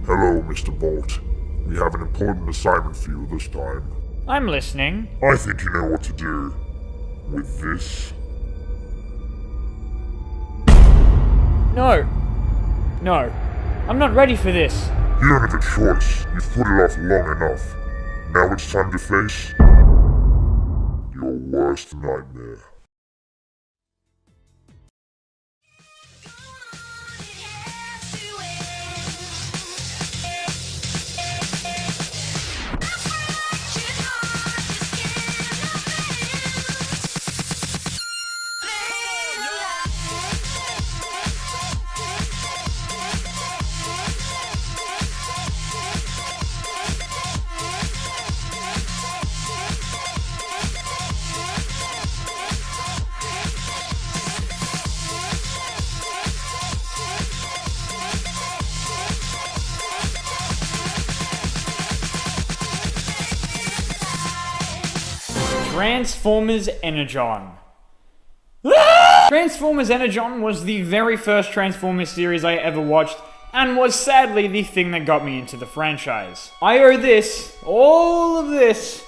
Hello, Mr. Bolt. We have an important assignment for you this time. I'm listening. I think you know what to do with this. No. No. I'm not ready for this. You don't have a choice. You've put it off long enough. Now it's time to face your worst nightmare. Transformers Energon. Transformers Energon was the very first Transformers series I ever watched, and was sadly the thing that got me into the franchise. I owe this, all of this,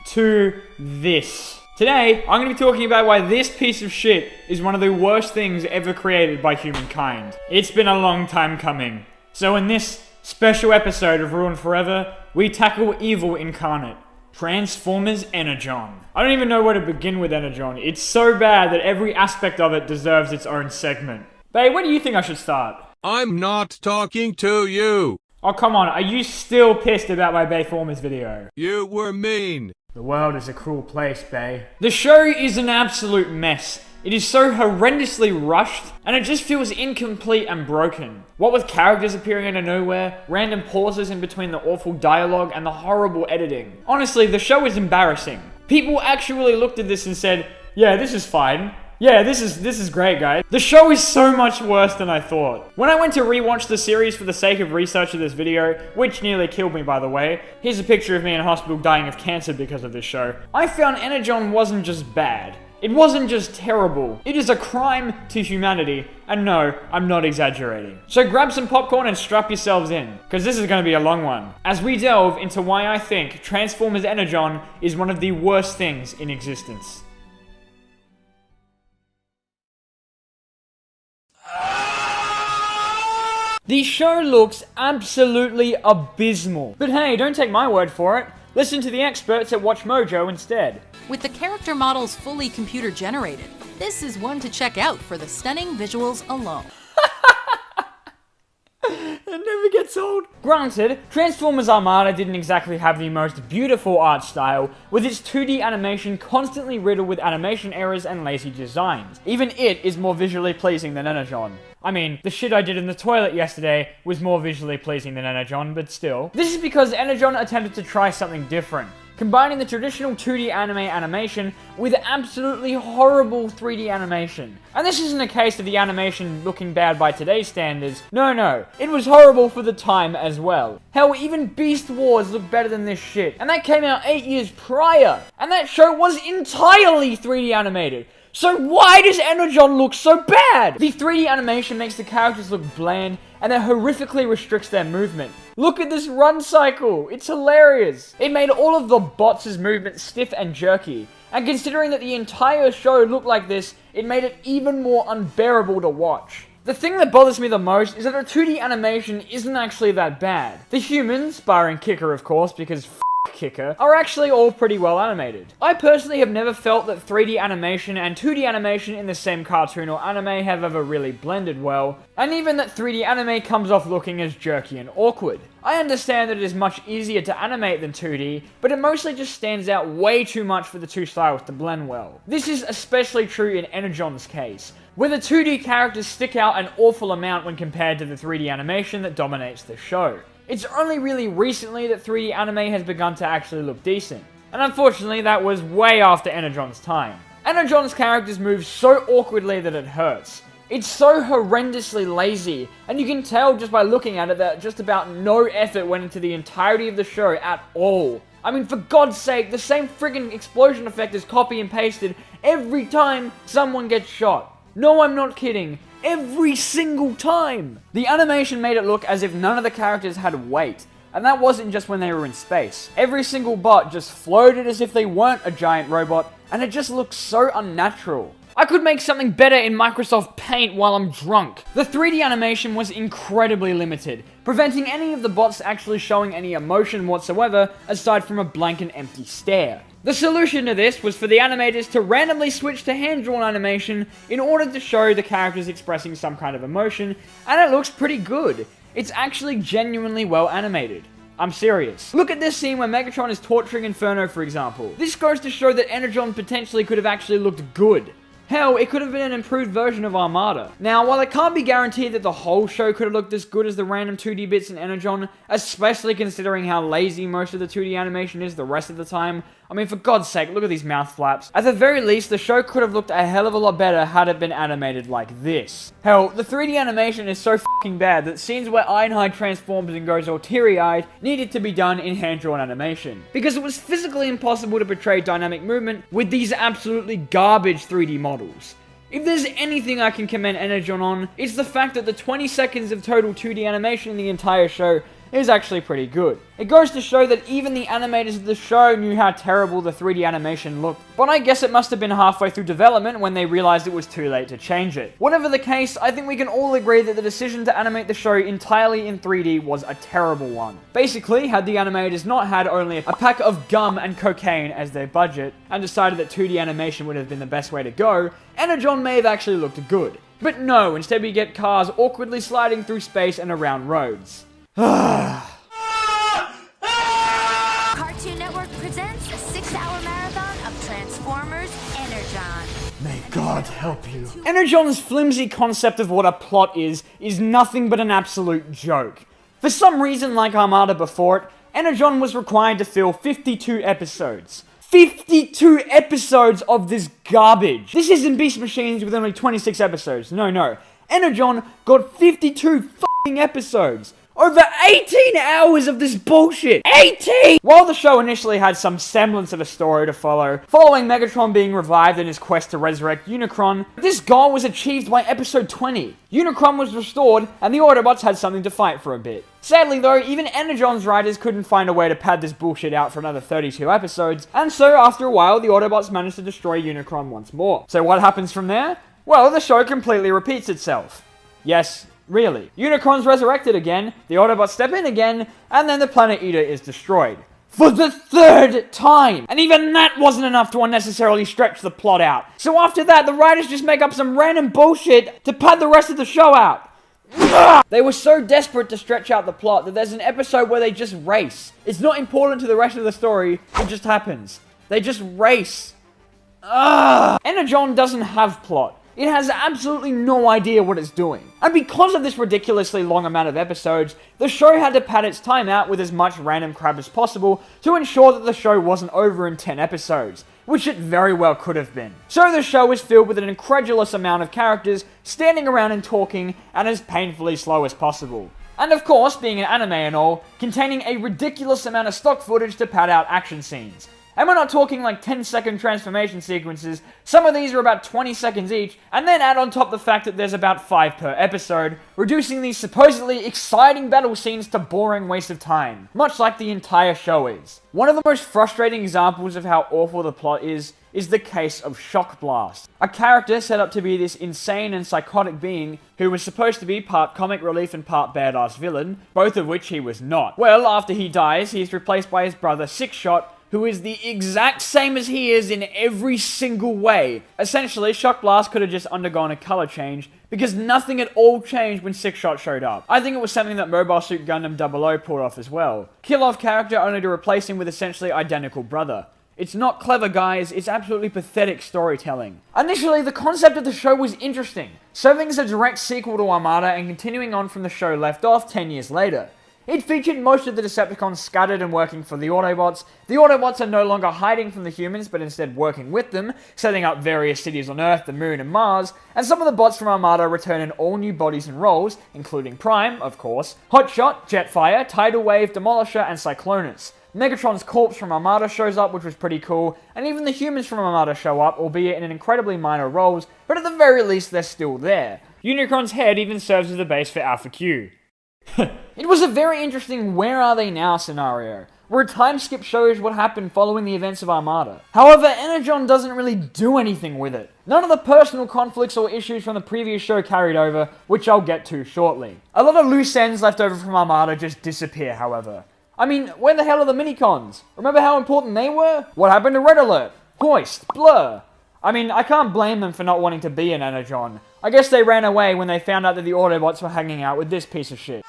to this. Today, I'm going to be talking about why this piece of shit is one of the worst things ever created by humankind. It's been a long time coming. So in this special episode of Ruined Forever, we tackle evil incarnate. Transformers Energon. I don't even know where to begin with Energon. It's so bad that every aspect of it deserves its own segment. Babe, where do you think I should start? I'm not talking to you. Oh, come on. Are you still pissed about my Bayformers video? You were mean. The world is a cruel place, Bay. The show is an absolute mess. It is so horrendously rushed, and it just feels incomplete and broken. What with characters appearing out of nowhere, random pauses in between the awful dialogue, and the horrible editing. Honestly, the show is embarrassing. People actually looked at this and said, yeah, this is fine. Yeah, this is great, guys. The show is so much worse than I thought. When I went to rewatch the series for the sake of research of this video, which nearly killed me by the way, here's a picture of me in hospital dying of cancer because of this show, I found Energon wasn't just bad. It wasn't just terrible, it is a crime to humanity, and no, I'm not exaggerating. So grab some popcorn and strap yourselves in, because this is going to be a long one, as we delve into why I think Transformers Energon is one of the worst things in existence. The show looks absolutely abysmal, but hey, don't take my word for it. Listen to the experts at WatchMojo instead. With the character models fully computer generated, this is one to check out for the stunning visuals alone. It never gets old. Granted, Transformers Armada didn't exactly have the most beautiful art style, with its 2D animation constantly riddled with animation errors and lazy designs. Even it is more visually pleasing than Energon. I mean, the shit I did in the toilet yesterday was more visually pleasing than Energon, but still. This is because Energon attempted to try something different, combining the traditional 2D anime animation with absolutely horrible 3D animation. And this isn't a case of the animation looking bad by today's standards. No, it was horrible for the time as well. Hell, even Beast Wars looked better than this shit, and that came out 8 years prior, and that show was entirely 3D animated. So why does Energon look so bad? The 3D animation makes the characters look bland, and it horrifically restricts their movement. Look at this run cycle, it's hilarious. It made all of the bots' movements stiff and jerky, and considering that the entire show looked like this, it made it even more unbearable to watch. The thing that bothers me the most is that the 2D animation isn't actually that bad. The humans, barring Kicker of course, because Kicker, are actually all pretty well animated. I personally have never felt that 3D animation and 2D animation in the same cartoon or anime have ever really blended well, and even that 3D anime comes off looking as jerky and awkward. I understand that it is much easier to animate than 2D, but it mostly just stands out way too much for the two styles to blend well. This is especially true in Energon's case, where the 2D characters stick out an awful amount when compared to the 3D animation that dominates the show. It's only really recently that 3D anime has begun to actually look decent, and unfortunately that was way after Energon's time. Energon's characters move so awkwardly that it hurts. It's so horrendously lazy, and you can tell just by looking at it that just about no effort went into the entirety of the show at all. I mean, for God's sake, the same friggin' explosion effect is copy and pasted every time someone gets shot. No, I'm not kidding. Every single time! The animation made it look as if none of the characters had weight. And that wasn't just when they were in space. Every single bot just floated as if they weren't a giant robot, and it just looked so unnatural. I could make something better in Microsoft Paint while I'm drunk. The 3D animation was incredibly limited, preventing any of the bots actually showing any emotion whatsoever aside from a blank and empty stare. The solution to this was for the animators to randomly switch to hand-drawn animation in order to show the characters expressing some kind of emotion, and it looks pretty good. It's actually genuinely well animated. I'm serious. Look at this scene where Megatron is torturing Inferno, for example. This goes to show that Energon potentially could have actually looked good. Hell, it could have been an improved version of Armada. Now, while it can't be guaranteed that the whole show could have looked as good as the random 2D bits in Energon, especially considering how lazy most of the 2D animation is the rest of the time, I mean, for God's sake, look at these mouth flaps. At the very least, the show could have looked a hell of a lot better had it been animated like this. Hell, the 3D animation is so f***ing bad that scenes where Ironhide transforms and goes all teary-eyed needed to be done in hand-drawn animation. Because it was physically impossible to portray dynamic movement with these absolutely garbage 3D models. If there's anything I can commend Energon on, it's the fact that the 20 seconds of total 2D animation in the entire show is actually pretty good. It goes to show that even the animators of the show knew how terrible the 3D animation looked, but I guess it must have been halfway through development when they realized it was too late to change it. Whatever the case, I think we can all agree that the decision to animate the show entirely in 3D was a terrible one. Basically, had the animators not had only a pack of gum and cocaine as their budget, and decided that 2D animation would have been the best way to go, Energon may have actually looked good. But no, instead we get cars awkwardly sliding through space and around roads. Cartoon Network presents a 6-hour marathon of Transformers Energon. May God help you. Energon's flimsy concept of what a plot is nothing but an absolute joke. For some reason, like Armada before it, Energon was required to fill 52 episodes. 52 episodes of this garbage! This isn't Beast Machines with only 26 episodes. No. Energon got 52 f***ing episodes. Over 18 hours of this bullshit! 18! While the show initially had some semblance of a story to follow, following Megatron being revived in his quest to resurrect Unicron, this goal was achieved by episode 20. Unicron was restored, and the Autobots had something to fight for a bit. Sadly though, even Energon's writers couldn't find a way to pad this bullshit out for another 32 episodes, and so after a while, the Autobots managed to destroy Unicron once more. So what happens from there? Well, the show completely repeats itself. Yes, really. Unicron's resurrected again, the Autobots step in again, and then the Planet Eater is destroyed. For the 3rd time! And even that wasn't enough to unnecessarily stretch the plot out. So after that, the writers just make up some random bullshit to pad the rest of the show out. They were so desperate to stretch out the plot that there's an episode where they just race. It's not important to the rest of the story, it just happens. They just race. Energon doesn't have plot. It has absolutely no idea what it's doing. And because of this ridiculously long amount of episodes, the show had to pad its time out with as much random crap as possible to ensure that the show wasn't over in 10 episodes, which it very well could have been. So the show is filled with an incredulous amount of characters standing around and talking, and as painfully slow as possible. And of course, being an anime and all, containing a ridiculous amount of stock footage to pad out action scenes. And we're not talking like 10-second transformation sequences, some of these are about 20 seconds each, and then add on top the fact that there's about 5 per episode, reducing these supposedly exciting battle scenes to boring waste of time, much like the entire show is. One of the most frustrating examples of how awful the plot is the case of Shock Blast, a character set up to be this insane and psychotic being who was supposed to be part comic relief and part badass villain, both of which he was not. Well, after he dies, he is replaced by his brother Six-Shot, who is the exact same as he is in every single way. Essentially, Shock Blast could have just undergone a color change, because nothing at all changed when Six-Shot showed up. I think it was something that Mobile Suit Gundam 00 pulled off as well. Kill off character only to replace him with essentially identical brother. It's not clever, guys, it's absolutely pathetic storytelling. Initially, the concept of the show was interesting, serving as a direct sequel to Armada and continuing on from the show left off 10 years later. It featured most of the Decepticons scattered and working for the Autobots. The Autobots are no longer hiding from the humans, but instead working with them, setting up various cities on Earth, the Moon, and Mars, and some of the bots from Armada return in all new bodies and roles, including Prime, of course, Hotshot, Jetfire, Tidal Wave, Demolisher, and Cyclonus. Megatron's corpse from Armada shows up, which was pretty cool, and even the humans from Armada show up, albeit in incredibly minor roles, but at the very least they're still there. Unicron's head even serves as the base for Alpha Q. It was a very interesting where are they now scenario, where a time skip shows what happened following the events of Armada. However, Energon doesn't really do anything with it. None of the personal conflicts or issues from the previous show carried over, which I'll get to shortly. A lot of loose ends left over from Armada just disappear, however. I mean, where the hell are the minicons? Remember how important they were? What happened to Red Alert? Hoist? Blur? I mean, I can't blame them for not wanting to be in Energon. I guess they ran away when they found out that the Autobots were hanging out with this piece of shit.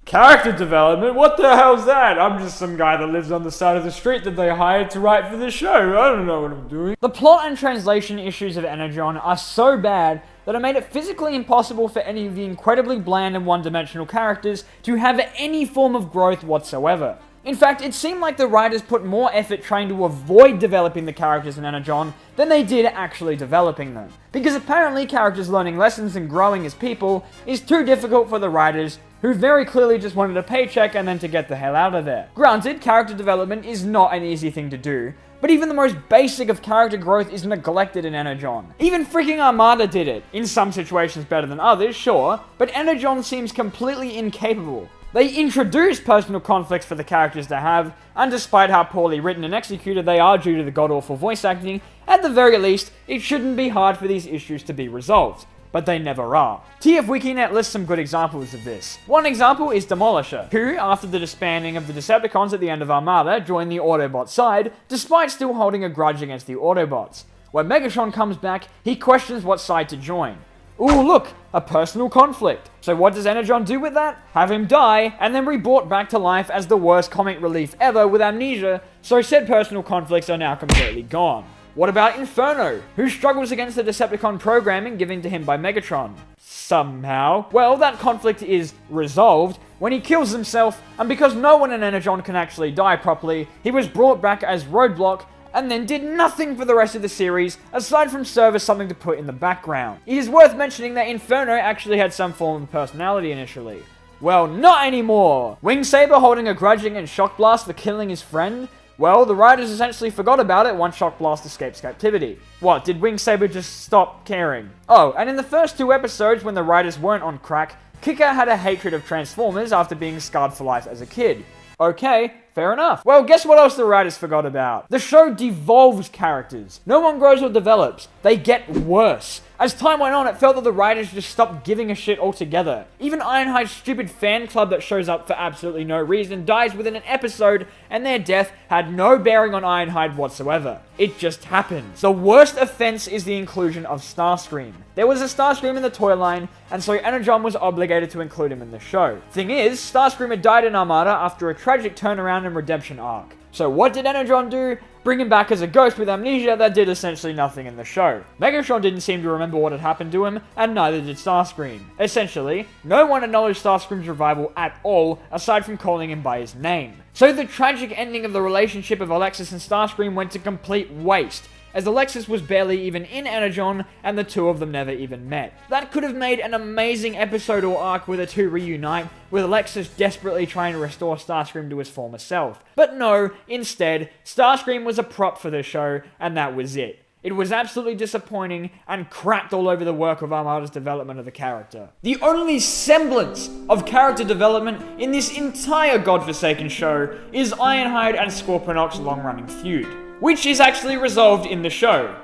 Character development? What the hell's that? I'm just some guy that lives on the side of the street that they hired to write for the show. I don't know what I'm doing. The plot and translation issues of Energon are so bad that it made it physically impossible for any of the incredibly bland and one-dimensional characters to have any form of growth whatsoever. In fact, it seemed like the writers put more effort trying to avoid developing the characters in Energon than they did actually developing them. Because apparently characters learning lessons and growing as people is too difficult for the writers, who very clearly just wanted a paycheck and then to get the hell out of there. Granted, character development is not an easy thing to do, but even the most basic of character growth is neglected in Energon. Even freaking Armada did it, in some situations better than others, sure, but Energon seems completely incapable. They introduce personal conflicts for the characters to have, and despite how poorly written and executed they are due to the god-awful voice acting, at the very least, it shouldn't be hard for these issues to be resolved. But they never are. TF Wikinet lists some good examples of this. One example is Demolisher, who, after the disbanding of the Decepticons at the end of Armada, joined the Autobot side, despite still holding a grudge against the Autobots. When Megatron comes back, he questions what side to join. Ooh, look, a personal conflict. So what does Energon do with that? Have him die, and then be brought back to life as the worst comic relief ever with amnesia, so said personal conflicts are now completely gone. What about Inferno, who struggles against the Decepticon programming given to him by Megatron? Somehow. Well, that conflict is resolved when he kills himself, and because no one in Energon can actually die properly, he was brought back as Roadblock, and then did nothing for the rest of the series, aside from serve as something to put in the background. It is worth mentioning that Inferno actually had some form of personality initially. Well, not anymore! Wingsaber holding a grudge against Shock Blast for killing his friend? Well, the writers essentially forgot about it once Shock Blast escapes captivity. What, did Wingsaber just stop caring? Oh, and in the first 2 episodes when the writers weren't on crack, Kicker had a hatred of Transformers after being scarred for life as a kid. Okay, fair enough. Well, guess what else the writers forgot about? The show devolves characters. No one grows or develops. They get worse. As time went on, it felt that the writers just stopped giving a shit altogether. Even Ironhide's stupid fan club that shows up for absolutely no reason dies within an episode, and their death had no bearing on Ironhide whatsoever. It just happens. The worst offense is the inclusion of Starscream. There was a Starscream in the toy line, and so Energon was obligated to include him in the show. Thing is, Starscream had died in Armada after a tragic turnaround and redemption arc. So what did Energon do? Bring him back as a ghost with amnesia that did essentially nothing in the show. Megatron didn't seem to remember what had happened to him, and neither did Starscream. Essentially, no one acknowledged Starscream's revival at all, aside from calling him by his name. So the tragic ending of the relationship of Alexis and Starscream went to complete waste, as Alexis was barely even in Energon, and the two of them never even met. That could have made an amazing episode or arc where the two reunite, with Alexis desperately trying to restore Starscream to his former self. But no, instead, Starscream was a prop for the show, and that was it. It was absolutely disappointing, and crapped all over the work of Armada's development of the character. The only semblance of character development in this entire godforsaken show is Ironhide and Scorponok's long-running feud, which is actually resolved in the show,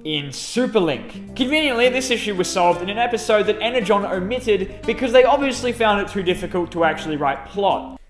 in Superlink. Conveniently, this issue was solved in an episode that Energon omitted because they obviously found it too difficult to actually write plot.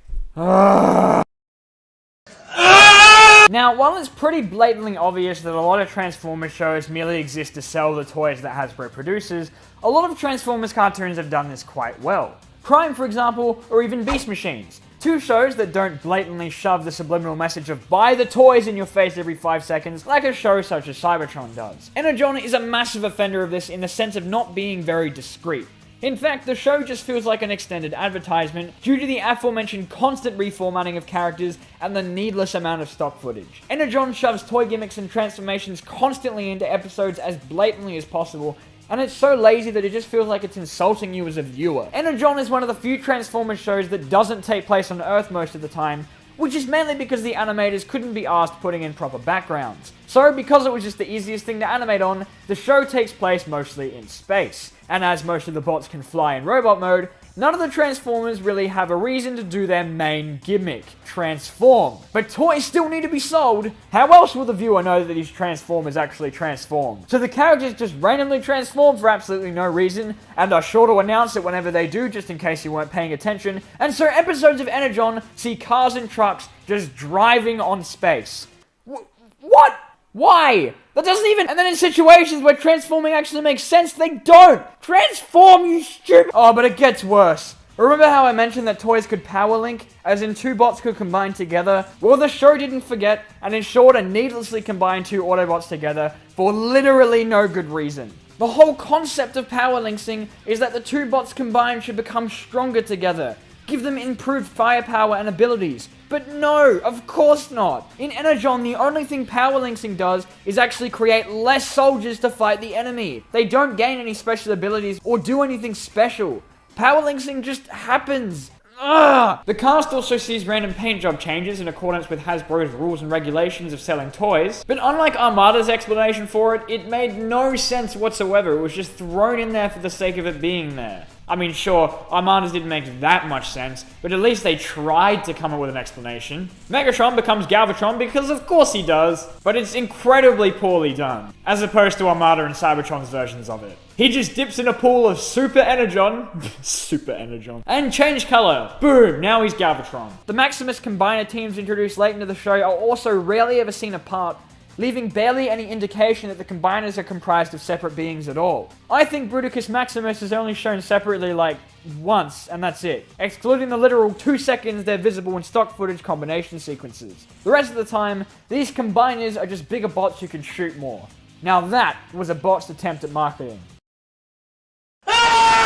Now, while it's pretty blatantly obvious that a lot of Transformers shows merely exist to sell the toys that Hasbro produces, a lot of Transformers cartoons have done this quite well. Prime, for example, or even Beast Machines. Two shows that don't blatantly shove the subliminal message of buy the toys in your face every 5 seconds like a show such as Cybertron does. Energon is a massive offender of this in the sense of not being very discreet. In fact, the show just feels like an extended advertisement due to the aforementioned constant reformatting of characters and the needless amount of stock footage. Energon shoves toy gimmicks and transformations constantly into episodes as blatantly as possible, and it's so lazy that it just feels like it's insulting you as a viewer. Energon is one of the few Transformers shows that doesn't take place on Earth most of the time, which is mainly because the animators couldn't be asked putting in proper backgrounds. So, because it was just the easiest thing to animate on, the show takes place mostly in space. And as most of the bots can fly in robot mode, none of the Transformers really have a reason to do their main gimmick, transform. But toys still need to be sold. How else will the viewer know that these Transformers actually transform? So the characters just randomly transform for absolutely no reason, and are sure to announce it whenever they do, just in case you weren't paying attention. And so episodes of Energon see cars and trucks just driving on space. What? Why? That doesn't even... And then in situations where transforming actually makes sense, they don't! Transform, you stupid... Oh, but it gets worse. Remember how I mentioned that toys could power link, as in two bots could combine together? Well, the show didn't forget, and ensured and needlessly combined two Autobots together for literally no good reason. The whole concept of power linking is that the two bots combined should become stronger together. Give them improved firepower and abilities. But no, of course not. In Energon, the only thing power linking does is actually create less soldiers to fight the enemy. They don't gain any special abilities or do anything special. Power linking just happens. Ugh! The cast also sees random paint job changes in accordance with Hasbro's rules and regulations of selling toys, but unlike Armada's explanation for it, it made no sense whatsoever. It was just thrown in there for the sake of it being there. I mean, sure, Armada's didn't make that much sense, but at least they tried to come up with an explanation. Megatron becomes Galvatron because of course he does, but it's incredibly poorly done, as opposed to Armada and Cybertron's versions of it. He just dips in a pool of Super Energon, Super Energon, and change color. Boom, now he's Galvatron. The Maximus Combiner teams introduced late into the show are also rarely ever seen apart, leaving barely any indication that the Combiners are comprised of separate beings at all. I think Bruticus Maximus is only shown separately like once, and that's it, excluding the literal 2 seconds they're visible in stock footage combination sequences. The rest of the time, these Combiners are just bigger bots who can shoot more. Now that was a botched attempt at marketing.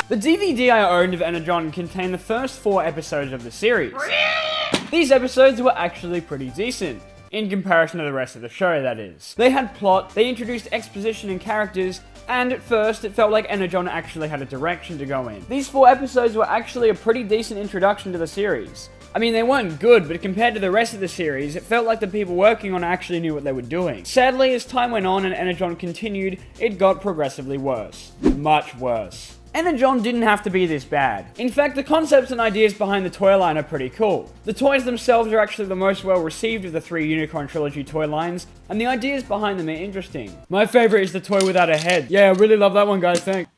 The DVD I owned of Energon contained the first 4 episodes of the series. These episodes were actually pretty decent. In comparison to the rest of the show, that is. They had plot, they introduced exposition and characters, and at first it felt like Energon actually had a direction to go in. These 4 episodes were actually a pretty decent introduction to the series. I mean, they weren't good, but compared to the rest of the series, it felt like the people working on it actually knew what they were doing. Sadly, as time went on and Energon continued, it got progressively worse. Much worse. Energon didn't have to be this bad. In fact, the concepts and ideas behind the toy line are pretty cool. The toys themselves are actually the most well received of the 3 Unicorn Trilogy toy lines, and the ideas behind them are interesting. My favorite is the toy without a head. Yeah, I really love that one, guys, thanks.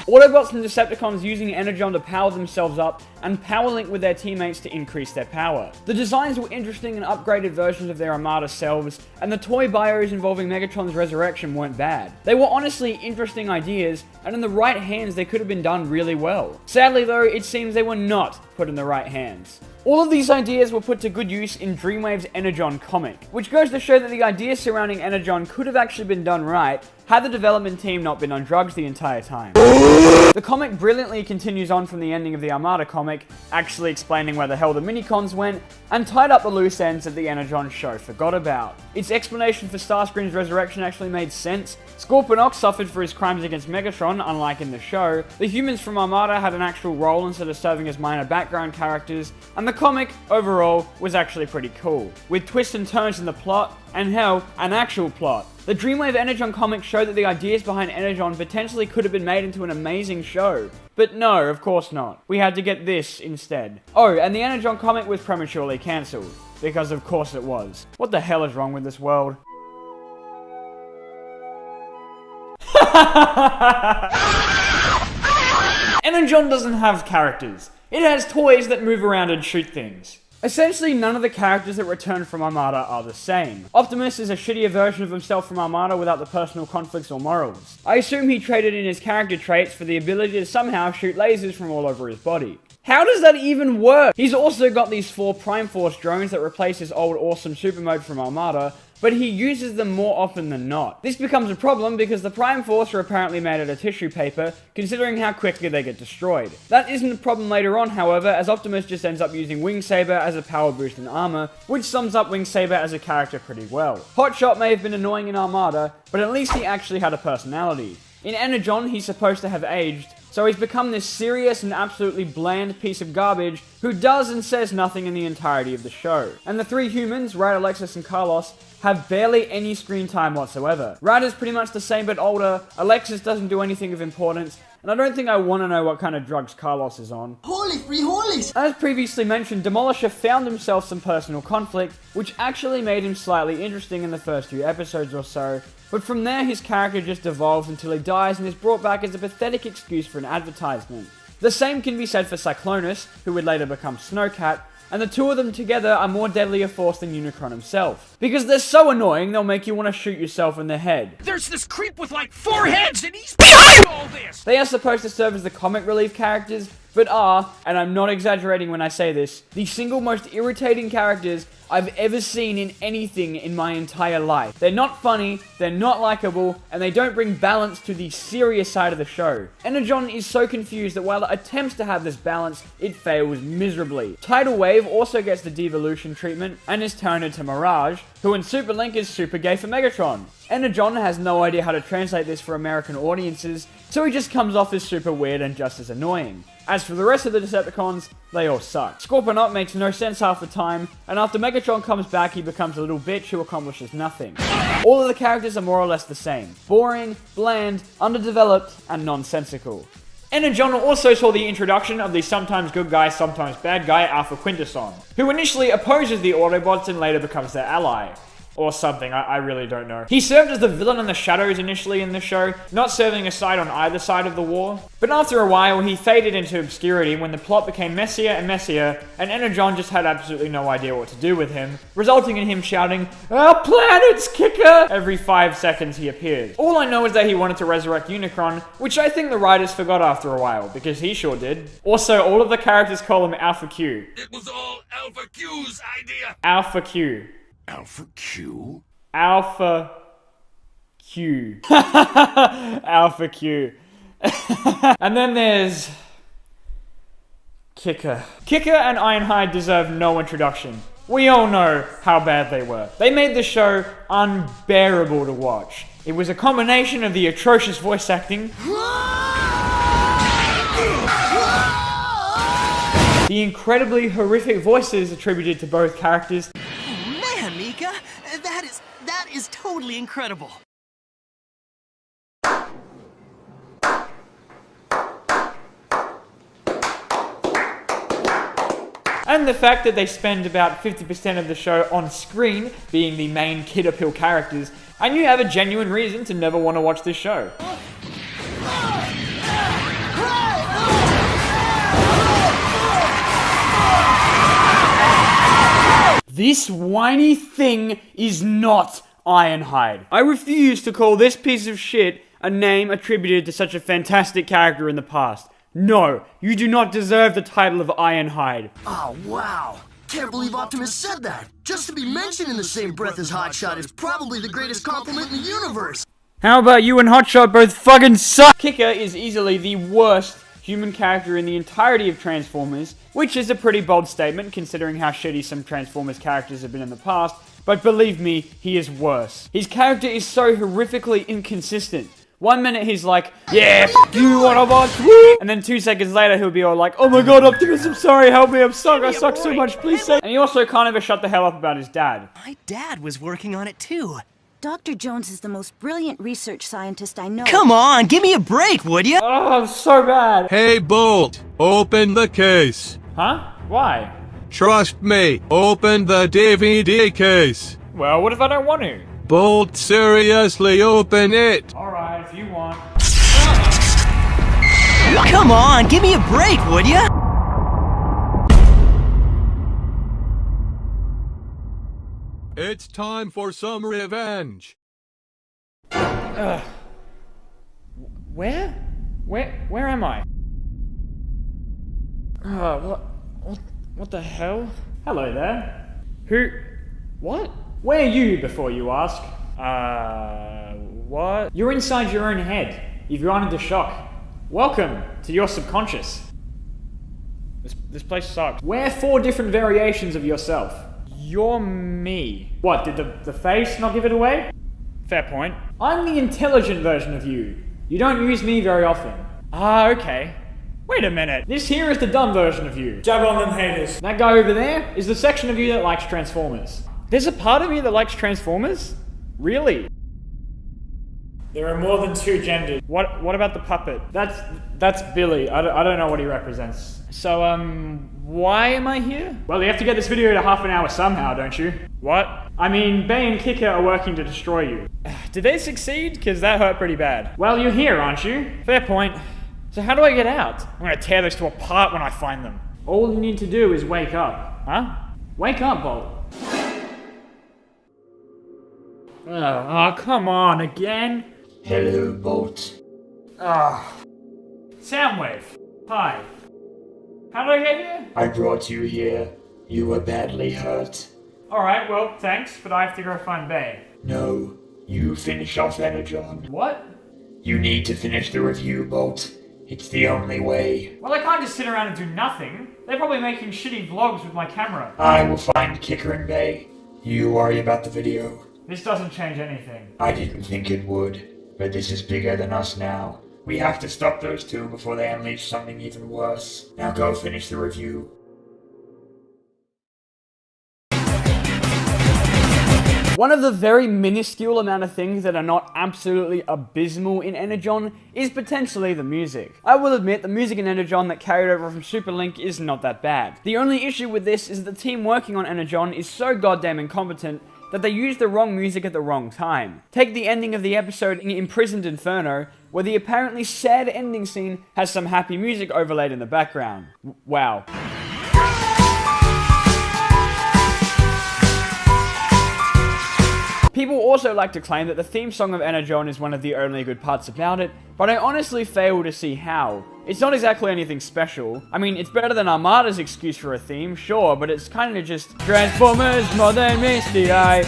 Autobots and Decepticons using Energon to power themselves up and power link with their teammates to increase their power. The designs were interesting and upgraded versions of their Armada selves, and the toy bios involving Megatron's resurrection weren't bad. They were honestly interesting ideas, and in the right hands they could have been done really well. Sadly though, it seems they were not put in the right hands. All of these ideas were put to good use in Dreamwave's Energon comic, which goes to show that the ideas surrounding Energon could have actually been done right had the development team not been on drugs the entire time. The comic brilliantly continues on from the ending of the Armada comic, actually explaining where the hell the minicons went, and tied up the loose ends that the Energon show forgot about. Its explanation for Starscream's resurrection actually made sense. Scorponok suffered for his crimes against Megatron, unlike in the show. The humans from Armada had an actual role instead of serving as minor background characters, and the comic, overall, was actually pretty cool, with twists and turns in the plot, and hell, an actual plot. The Dreamwave Energon comic showed that the ideas behind Energon potentially could have been made into an amazing show. But no, of course not. We had to get this instead. Oh, and the Energon comic was prematurely cancelled. Because of course it was. What the hell is wrong with this world? Energon doesn't have characters. It has toys that move around and shoot things. Essentially, none of the characters that return from Armada are the same. Optimus is a shittier version of himself from Armada without the personal conflicts or morals. I assume he traded in his character traits for the ability to somehow shoot lasers from all over his body. How does that even work? He's also got these 4 Prime Force drones that replace his old awesome super mode from Armada, but he uses them more often than not. This becomes a problem because the Prime Force are apparently made out of tissue paper, considering how quickly they get destroyed. That isn't a problem later on, however, as Optimus just ends up using Wing Saber as a power boost in armor, which sums up Wing Saber as a character pretty well. Hotshot may have been annoying in Armada, but at least he actually had a personality. In Energon, he's supposed to have aged, So he's become this serious and absolutely bland piece of garbage who does and says nothing in the entirety of the show. And the three humans, Rad, Alexis, and Carlos, have barely any screen time whatsoever. Rad is pretty much the same but older, Alexis doesn't do anything of importance, and I don't think I want to know what kind of drugs Carlos is on. Holy free holies! As previously mentioned, Demolisher found himself some personal conflict, which actually made him slightly interesting in the first few episodes or so, but from there his character just devolves until he dies and is brought back as a pathetic excuse for an advertisement. The same can be said for Cyclonus, who would later become Snowcat, and the two of them together are more deadly a force than Unicron himself. Because they're so annoying, they'll make you want to shoot yourself in the head. There's this creep with like 4 heads and he's behind all this! They are supposed to serve as the comic relief characters, but are, and I'm not exaggerating when I say this, the single most irritating characters I've ever seen in anything in my entire life. They're not funny, they're not likable, and they don't bring balance to the serious side of the show. Energon is so confused that while it attempts to have this balance, it fails miserably. Tidal Wave also gets the devolution treatment and is turned into Mirage, who in Super Link is super gay for Megatron. Energon has no idea how to translate this for American audiences, so he just comes off as super weird and just as annoying. As for the rest of the Decepticons, they all suck. Scorponok makes no sense half the time, and after Megatron comes back he becomes a little bitch who accomplishes nothing. All of the characters are more or less the same. Boring, bland, underdeveloped, and nonsensical. Energon also saw the introduction of the sometimes good guy, sometimes bad guy Alpha Quintesson, who initially opposes the Autobots and later becomes their ally. Or something, I really don't know. He served as the villain in the shadows initially in the show, not serving a side on either side of the war. But after a while, he faded into obscurity when the plot became messier and messier, and Energon just had absolutely no idea what to do with him, resulting in him shouting, "Our planet's kicker!" every 5 seconds he appears. All I know is that he wanted to resurrect Unicron, which I think the writers forgot after a while, because he sure did. Also, all of the characters call him Alpha Q. It was all Alpha Q's idea! Alpha Q. Alpha Q? Alpha Q. Alpha Q. And then there's Kicker. Kicker and Ironhide deserve no introduction. We all know how bad they were. They made the show unbearable to watch. It was a combination of the atrocious voice acting, the incredibly horrific voices attributed to both characters, Man, Mika, that is totally incredible. and the fact that they spend about 50% of the show on screen being the main kid appeal characters, and you have a genuine reason to never want to watch this show. This whiny thing is not Ironhide. I refuse to call this piece of shit a name attributed to such a fantastic character in the past. No, you do not deserve the title of Ironhide. Oh, wow. Can't believe Optimus said that. Just to be mentioned in the same breath as Hotshot is probably the greatest compliment in the universe. How about you and Hotshot both fucking suck? Kicker is easily the worst human character in the entirety of Transformers, which is a pretty bold statement considering how shitty some Transformers characters have been in the past, but believe me, he is worse. His character is so horrifically inconsistent. 1 minute he's like, yeah, f*** you Autobots, woo! And then 2 seconds later he'll be all like, oh my god, Optimus, I'm sorry, help me, I suck so much, please save. And he also can't ever shut the hell up about his dad. My dad was working on it too. Dr. Jones is the most brilliant research scientist I know. Come on, give me a break, would you? Oh, so bad. Hey Bolt, open the case. Huh? Why? Trust me, open the DVD case. Well, what if I don't want to? Bolt, seriously, open it. Alright, if you want. Come on, give me a break, would you? It's time for some revenge. Where am I? What the hell? Hello there. What? Where are you, before you ask? What? You're inside your own head. You've gone into shock. Welcome to your subconscious. This place sucks. We're 4 different variations of yourself. You're me. What, did the face not give it away? Fair point. I'm the intelligent version of you. You don't use me very often. Ah, okay. Wait a minute. This here is the dumb version of you. Jab on them haters. That guy over there is the section of you that likes Transformers. There's a part of you that likes Transformers? Really? There are more than two genders. What about the puppet? That's Billy. I don't know what he represents. So, why am I here? Well, you have to get this video to half an hour somehow, don't you? What? I mean, Bay and Kicker are working to destroy you. Did they succeed? Because that hurt pretty bad. Well, you're here, aren't you? Fair point. So how do I get out? I'm gonna tear those two apart when I find them. All you need to do is wake up. Huh? Wake up, Bolt. Oh, come on, again? Hello, Bolt. Soundwave. Hi. How did I get here? I brought you here. You were badly hurt. Alright, well, thanks, but I have to go find Bay. No, you finish off Energon. What? You need to finish the review, Bolt. It's the only way. Well, I can't just sit around and do nothing. They're probably making shitty vlogs with my camera. I will find Kicker and Bay. You worry about the video. This doesn't change anything. I didn't think it would, but this is bigger than us now. We have to stop those two before they unleash something even worse. Now go finish the review. One of the very minuscule amount of things that are not absolutely abysmal in Energon is potentially the music. I will admit the music in Energon that carried over from Super Link is not that bad. The only issue with this is the team working on Energon is so goddamn incompetent that they used the wrong music at the wrong time. Take the ending of the episode in Imprisoned Inferno, where the apparently sad ending scene has some happy music overlaid in the background. Wow. People also like to claim that the theme song of Energon is one of the only good parts about it, but I honestly fail to see how. It's not exactly anything special. I mean, it's better than Armada's excuse for a theme, sure, but it's kind of just Transformers more than Misty Eye.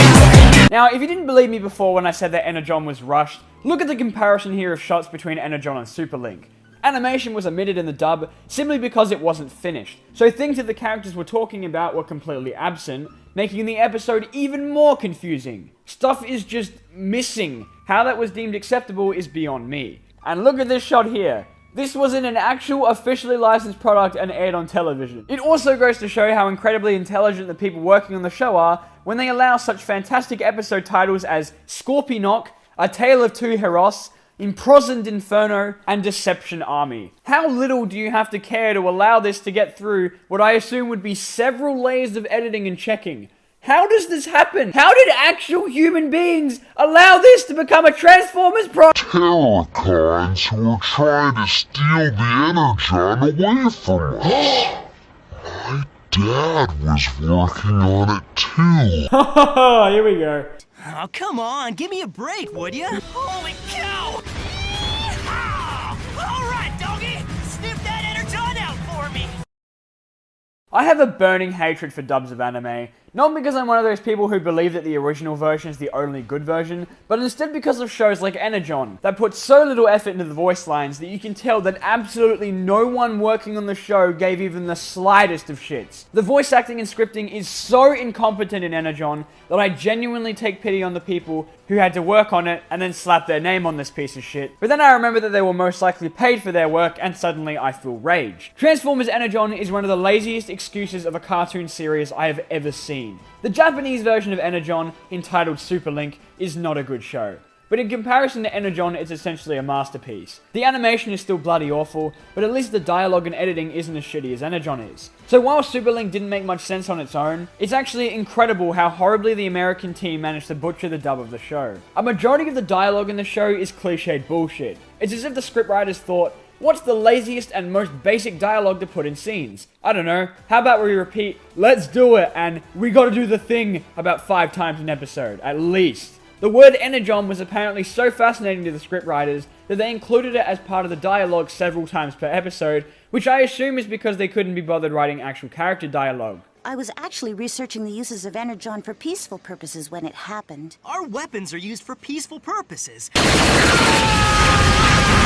Now, if you didn't believe me before when I said that Energon was rushed, look at the comparison here of shots between Energon and Super Link. Animation was omitted in the dub simply because it wasn't finished, so things that the characters were talking about were completely absent, making the episode even more confusing. Stuff is just missing. How that was deemed acceptable is beyond me. And look at this shot here. This wasn't an actual officially licensed product and aired on television. It also goes to show how incredibly intelligent the people working on the show are when they allow such fantastic episode titles as Scorpionok, A Tale of Two Heroes, Imprisoned Inferno, and Deception Army. How little do you have to care to allow this to get through what I assume would be several layers of editing and checking? How does this happen? How did actual human beings allow this to become a Transformers product? Terracons who were trying to steal the Energon away from us. My dad was working on it too. Here we go. Oh, come on, give me a break, would ya? Holy cow! All right, doggy, sniff that Energon out for me. I have a burning hatred for dubs of anime, not because I'm one of those people who believe that the original version is the only good version, but instead because of shows like Energon, that put so little effort into the voice lines that you can tell that absolutely no one working on the show gave even the slightest of shits. The voice acting and scripting is so incompetent in Energon that I genuinely take pity on the people who had to work on it and then slap their name on this piece of shit. But then I remember that they were most likely paid for their work and suddenly I feel rage. Transformers Energon is one of the laziest excuses of a cartoon series I have ever seen. The Japanese version of Energon, entitled Super Link, is not a good show. But in comparison to Energon, it's essentially a masterpiece. The animation is still bloody awful, but at least the dialogue and editing isn't as shitty as Energon is. So while Super Link didn't make much sense on its own, it's actually incredible how horribly the American team managed to butcher the dub of the show. A majority of the dialogue in the show is cliched bullshit. It's as if the scriptwriters thought, what's the laziest and most basic dialogue to put in scenes? I don't know, how about we repeat, let's do it, and we gotta do the thing about 5 times an episode, at least. The word Energon was apparently so fascinating to the scriptwriters that they included it as part of the dialogue several times per episode, which I assume is because they couldn't be bothered writing actual character dialogue. I was actually researching the uses of Energon for peaceful purposes when it happened. Our weapons are used for peaceful purposes.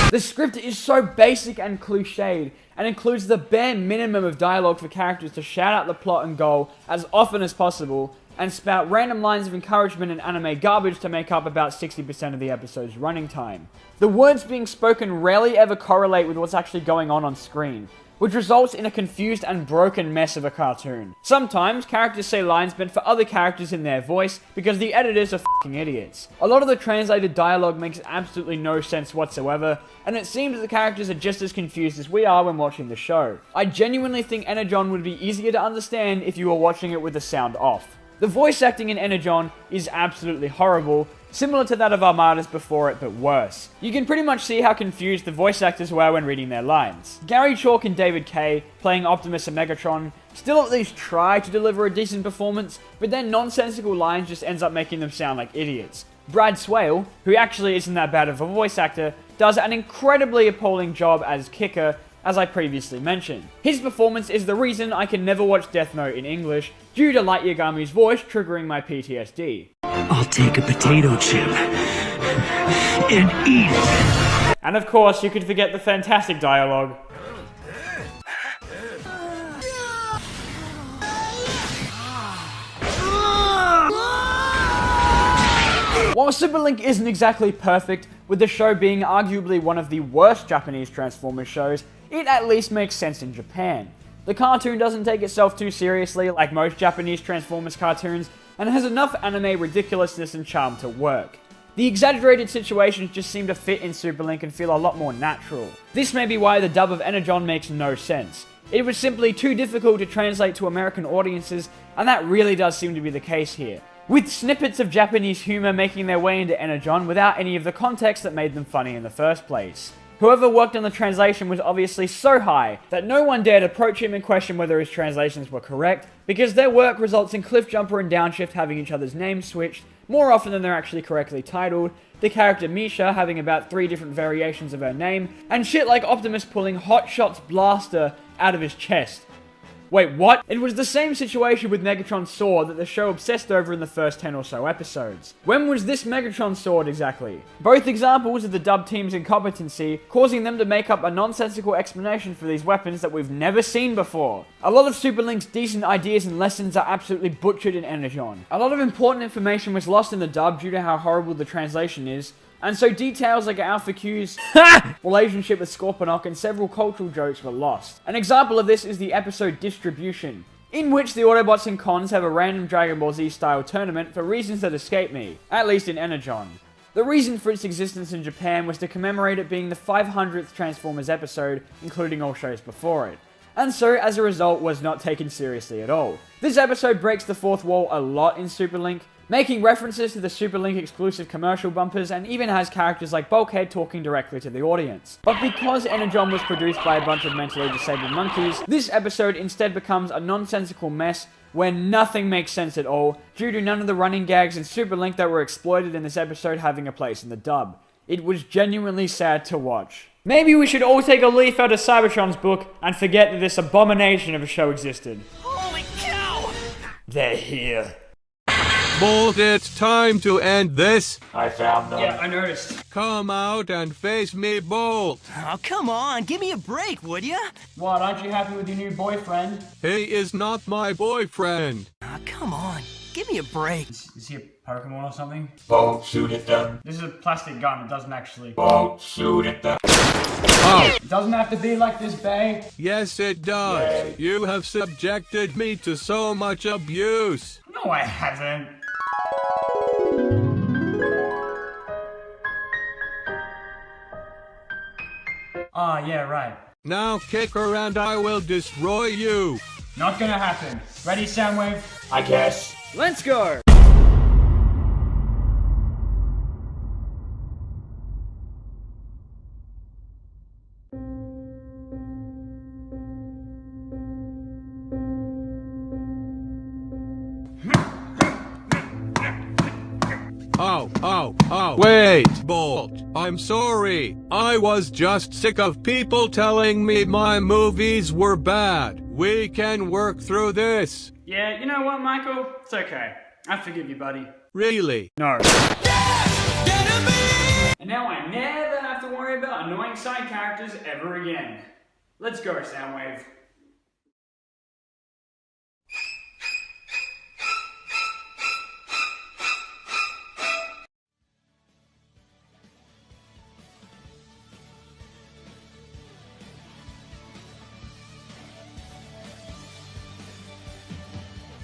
The script is so basic and cliched, and includes the bare minimum of dialogue for characters to shout out the plot and goal as often as possible, and spout random lines of encouragement and anime garbage to make up about 60% of the episode's running time. The words being spoken rarely ever correlate with what's actually going on screen, which results in a confused and broken mess of a cartoon. Sometimes, characters say lines meant for other characters in their voice because the editors are f***ing idiots. A lot of the translated dialogue makes absolutely no sense whatsoever, and it seems that the characters are just as confused as we are when watching the show. I genuinely think Energon would be easier to understand if you were watching it with the sound off. The voice acting in Energon is absolutely horrible, similar to that of Armada's before it, but worse. You can pretty much see how confused the voice actors were when reading their lines. Gary Chalk and David Kay, playing Optimus and Megatron, still at least try to deliver a decent performance, but their nonsensical lines just ends up making them sound like idiots. Brad Swale, who actually isn't that bad of a voice actor, does an incredibly appalling job as Kicker, as I previously mentioned. His performance is the reason I can never watch Death Note in English, due to Light Yagami's voice triggering my PTSD. I'll take a potato chip and eat it. And of course, you could forget the fantastic dialogue. While Super Link isn't exactly perfect, with the show being arguably one of the worst Japanese Transformers shows, it at least makes sense in Japan. The cartoon doesn't take itself too seriously like most Japanese Transformers cartoons, and has enough anime ridiculousness and charm to work. The exaggerated situations just seem to fit in Super Link and feel a lot more natural. This may be why the dub of Energon makes no sense. It was simply too difficult to translate to American audiences, and that really does seem to be the case here, with snippets of Japanese humor making their way into Energon without any of the context that made them funny in the first place. Whoever worked on the translation was obviously so high that no one dared approach him and question whether his translations were correct, because their work results in Cliffjumper and Downshift having each other's names switched more often than they're actually correctly titled, the character Misha having about 3 different variations of her name, and shit like Optimus pulling Hot Shot's blaster out of his chest. Wait, what? It was the same situation with Megatron's sword that the show obsessed over in the first 10 or so episodes. When was this Megatron's sword exactly? Both examples of the dub team's incompetency, causing them to make up a nonsensical explanation for these weapons that we've never seen before. A lot of Super Link's decent ideas and lessons are absolutely butchered in Energon. A lot of important information was lost in the dub due to how horrible the translation is, and so details like Alpha Q's relationship with Scorponok and several cultural jokes were lost. An example of this is the episode Distribution, in which the Autobots and Cons have a random Dragon Ball Z style tournament for reasons that escape me, at least in Energon. The reason for its existence in Japan was to commemorate it being the 500th Transformers episode, including all shows before it, and so as a result was not taken seriously at all. This episode breaks the fourth wall a lot in Super Link, making references to the Super Link exclusive commercial bumpers, and even has characters like Bulkhead talking directly to the audience. But because Energon was produced by a bunch of mentally disabled monkeys, this episode instead becomes a nonsensical mess where nothing makes sense at all, due to none of the running gags in Super Link that were exploited in this episode having a place in the dub. It was genuinely sad to watch. Maybe we should all take a leaf out of Cybertron's book and forget that this abomination of a show existed. Holy cow! They're here. Bolt, it's time to end this. I found them. Yeah, I noticed. Come out and face me, Bolt. Oh, come on, give me a break, would ya? What, aren't you happy with your new boyfriend? He is not my boyfriend. Oh, come on, give me a break. Is he a Pokemon or something? Bolt, shoot at them. This is a plastic gun, it doesn't actually... Bolt, shoot at them. Oh, It doesn't have to be like this, bae. yes it does. Yay. You have subjected me to so much abuse. No, I haven't. Ah, yeah, right. Now Kicker and I will destroy you. Not gonna happen. Ready, Soundwave? I guess. Let's go! Oh. Wait, Bolt. I'm sorry. I was just sick of people telling me my movies were bad. We can work through this. Yeah, you know what, Michael? It's okay. I forgive you, buddy. Really? No. And now I never have to worry about annoying side characters ever again. Let's go, Soundwave.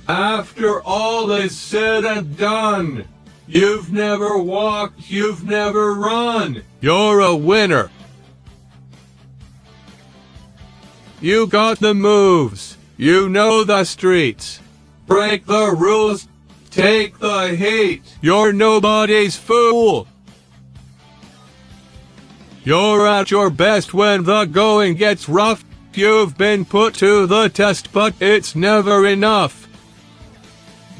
After all is said and done, you've never walked, you've never run. You're a winner. You got the moves. You know the streets. Break the rules. Take the heat. You're nobody's fool. You're at your best when the going gets rough. You've been put to the test, but it's never enough.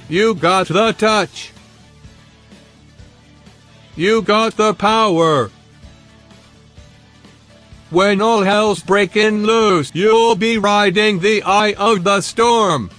You got the touch. You got the power. When all hell's breaking loose, you'll be riding the eye of the storm.